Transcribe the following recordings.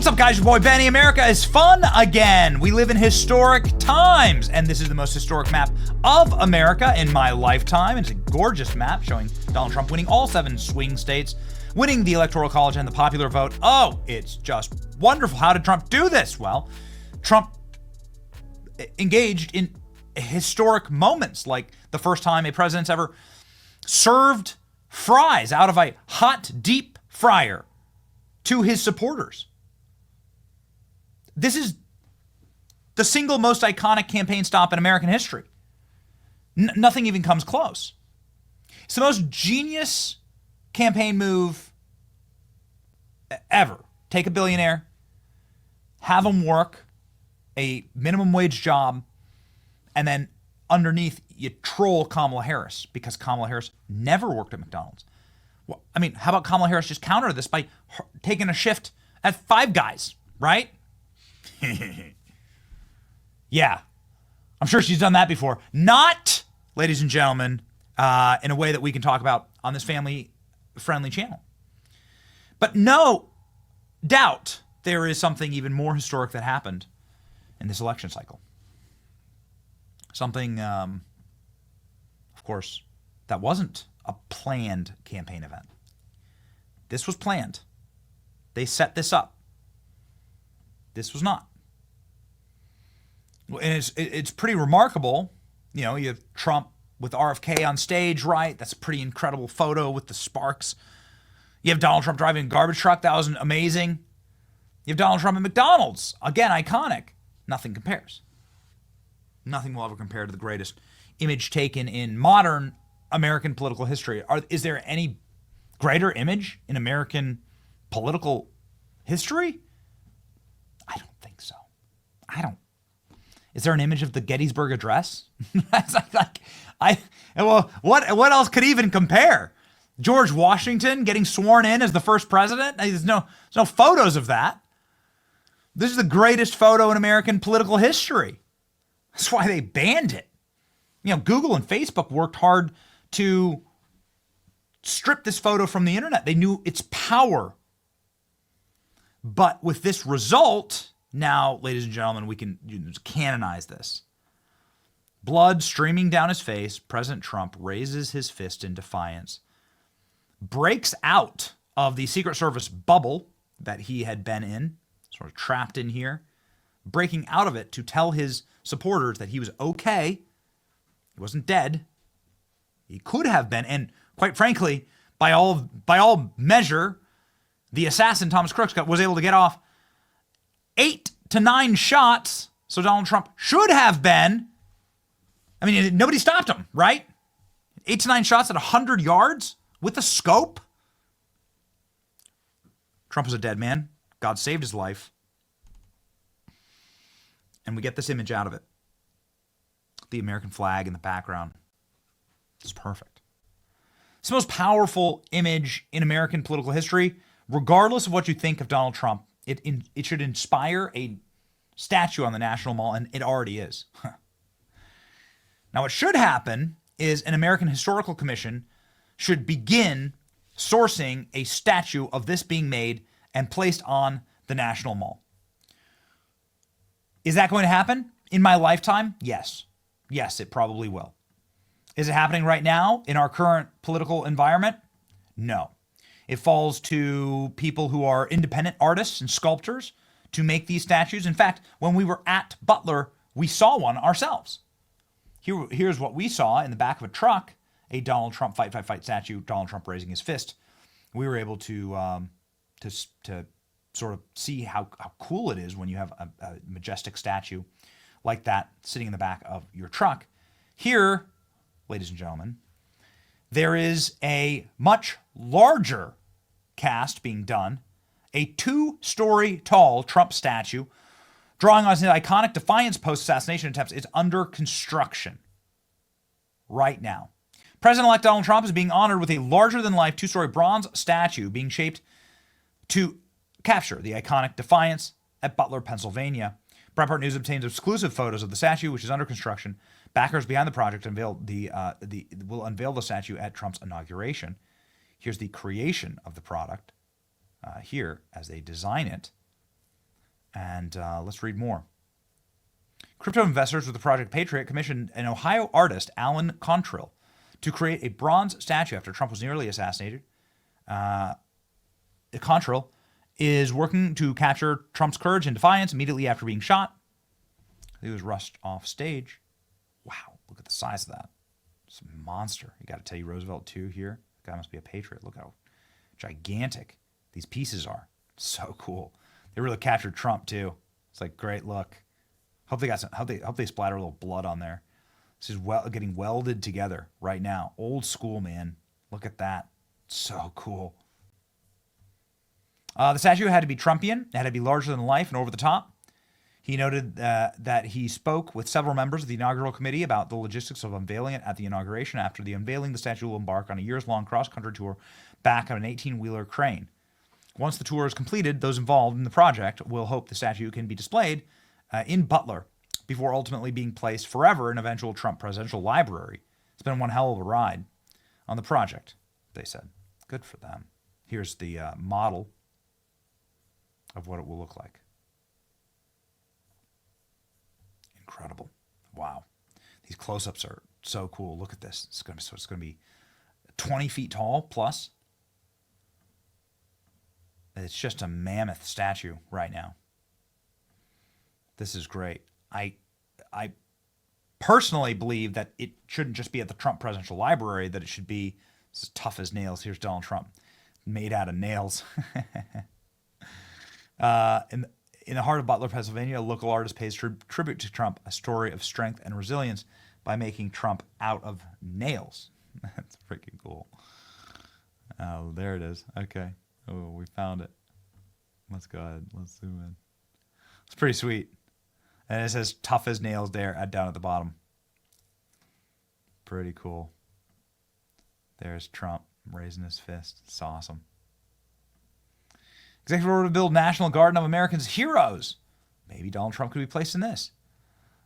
What's up, guys? Your boy Benny. America is fun again. We live in historic times, and this is the most historic map of America in my lifetime. It's a gorgeous map showing Donald Trump winning all 7 swing states, winning the Electoral College and the popular vote. Oh, it's just wonderful. How did Trump do this? Well, Trump engaged in historic moments, like the first time a president's ever served fries out of a hot, deep fryer to his supporters. This is the single most iconic campaign stop in American history. Nothing even comes close. It's the most genius campaign move ever. Take a billionaire, have him work a minimum wage job, and then underneath you troll Kamala Harris because Kamala Harris never worked at McDonald's. Well, I mean, how about Kamala Harris just counter this by taking a shift at Five Guys, right? Yeah, I'm sure she's done that before. Not, ladies and gentlemen, in a way that we can talk about on this family-friendly channel. But no doubt there is something even more historic that happened in this election cycle. Something, of course, that wasn't a planned campaign event. This was planned. They set this up. This was not. And it's pretty remarkable. You know, you have Trump with RFK on stage, right? That's a pretty incredible photo with the sparks. You have Donald Trump driving a garbage truck. That was amazing. You have Donald Trump at McDonald's. Again, iconic. Nothing compares. Nothing will ever compare to the greatest image taken in modern American political history. Is there any greater image in American political history? I don't think so. Is there an image of the Gettysburg Address? Well, what else could even compare? George Washington getting sworn in as the first president? There's no photos of that. This is the greatest photo in American political history. That's why they banned it. You know, Google and Facebook worked hard to strip this photo from the internet. They knew its power. But with this result, now, ladies and gentlemen, we can canonize this. Blood streaming down his face, President Trump raises his fist in defiance, breaks out of the Secret Service bubble that he had been in, sort of trapped in here, breaking out of it to tell his supporters that he was okay. He wasn't dead. He could have been, and quite frankly, by all measure, the assassin Thomas Crooks was able to get off 8 to 9 shots. So Donald Trump should have been. I mean, nobody stopped him, right? 8 to 9 shots at 100 yards with a scope. Trump was a dead man. God saved his life. And we get this image out of it. The American flag in the background. It's perfect. It's the most powerful image in American political history. Regardless of what you think of Donald Trump, it should inspire a statue on the National Mall, and it already is. Now, what should happen is an American Historical Commission should begin sourcing a statue of this being made and placed on the National Mall. Is that going to happen in my lifetime? Yes. Yes, it probably will. Is it happening right now in our current political environment? No. It falls to people who are independent artists and sculptors to make these statues. In fact, when we were at Butler, we saw one ourselves. Here's what we saw in the back of a truck, a Donald Trump fight, fight, fight statue, Donald Trump raising his fist. We were able to sort of see how cool it is when you have a majestic statue like that sitting in the back of your truck. Here, ladies and gentlemen, there is a much larger cast being done, a 2-story tall Trump statue drawing on his iconic defiance post-assassination attempts is under construction right now. President-elect Donald Trump is being honored with a larger-than-life 2-story bronze statue being shaped to capture the iconic defiance at Butler, Pennsylvania. Breitbart News obtains exclusive photos of the statue, which is under construction. Backers behind the project will unveil the statue at Trump's inauguration. Here's the creation of the product here as they design it. And let's read more. Crypto investors with the Project Patriot commissioned an Ohio artist, Alan Contrill, to create a bronze statue after Trump was nearly assassinated. Contrill is working to capture Trump's courage and defiance immediately after being shot. He was rushed off stage. Wow, look at the size of that. It's a monster. You got to tell you, Roosevelt too here. The guy must be a patriot. Look how gigantic these pieces are. So cool. They really captured Trump too. It's like, great look. Hope they got some. Hope they splatter a little blood on there. This is getting welded together right now. Old school, man. Look at that. So cool. The statue had to be Trumpian. It had to be larger than life and over the top. He noted that he spoke with several members of the inaugural committee about the logistics of unveiling it at the inauguration. After the unveiling, the statue will embark on a years-long cross-country tour back on an 18-wheeler crane. Once the tour is completed, those involved in the project will hope the statue can be displayed in Butler before ultimately being placed forever in eventual Trump presidential library. It's been one hell of a ride on the project, they said. Good for them. Here's the model of what it will look like. Incredible. Wow. These close-ups are so cool. Look at this. It's going to be 20 feet tall plus. It's just a mammoth statue right now. This is great. I personally believe that it shouldn't just be at the Trump Presidential Library, that it should be as tough as nails. Here's Donald Trump, made out of nails. In the heart of Butler, Pennsylvania, a local artist pays tribute to Trump, a story of strength and resilience, by making Trump out of nails. That's freaking cool. Oh, there it is. Okay. Oh, we found it. Let's go ahead. Let's zoom in. It's pretty sweet. And it says tough as nails there down at the bottom. Pretty cool. There's Trump raising his fist. It's awesome. Executive order to build National Garden of America's Heroes. Maybe Donald Trump could be placed in this.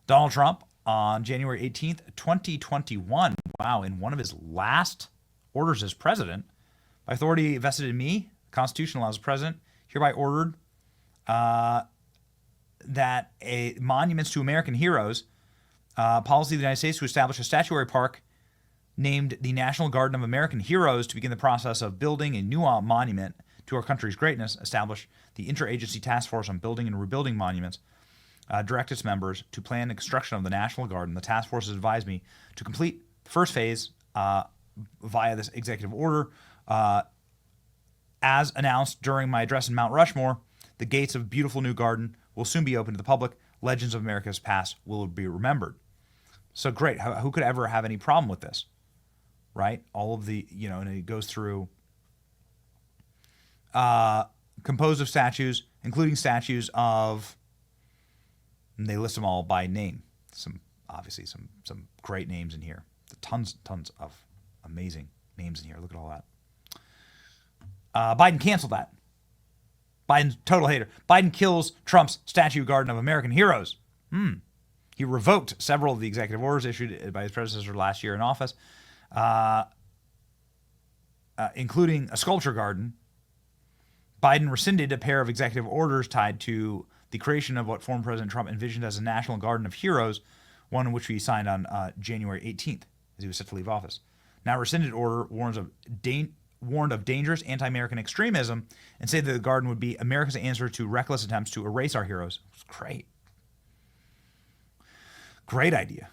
Donald Trump, on January 18th, 2021, wow, in one of his last orders as president, by authority vested in me, the Constitution allows the president, hereby ordered that monuments to American heroes, policy of the United States to establish a statuary park named the National Garden of American Heroes to begin the process of building a new monument to our country's greatness, establish the Interagency Task Force on Building and Rebuilding Monuments, direct its members to plan the construction of the National Garden. The task force has advised me to complete the first phase via this executive order. As announced during my address in Mount Rushmore, the gates of a beautiful new garden will soon be open to the public. Legends of America's past will be remembered. So great. Who could ever have any problem with this? Right? All of the, and it goes through composed of statues, including statues of, and they list them all by name. Some great names in here. Tons of amazing names in here. Look at all that. Biden canceled that. Biden's total hater. Biden kills Trump's statue Garden of American Heroes. He revoked several of the executive orders issued by his predecessor last year in office, including a sculpture garden. Biden rescinded a pair of executive orders tied to the creation of what former President Trump envisioned as a National Garden of Heroes, one in which he signed on January 18th as he was set to leave office. Now, rescinded order warned of dangerous anti-American extremism and said that the garden would be America's answer to reckless attempts to erase our heroes. It was great. Great idea.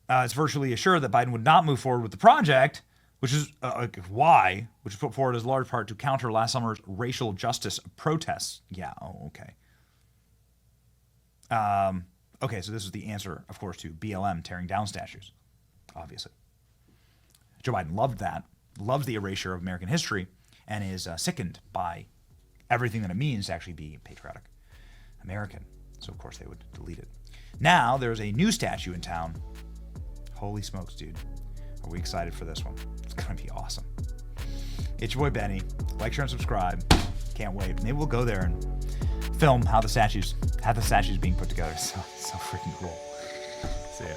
It's virtually assured that Biden would not move forward with the project, which is which was put forward as large part to counter last summer's racial justice protests. Yeah, okay. Okay, so this is the answer, of course, to BLM tearing down statues, obviously. Joe Biden loved that, loves the erasure of American history, and is sickened by everything that it means to actually be patriotic American. So, of course, they would delete it. Now, there's a new statue in town. Holy smokes, dude. Are we excited for this one? It's going to be awesome. It's your boy, Benny. Like, share, and subscribe. Can't wait. Maybe we'll go there and film how the statues being put together. So freaking cool. See ya.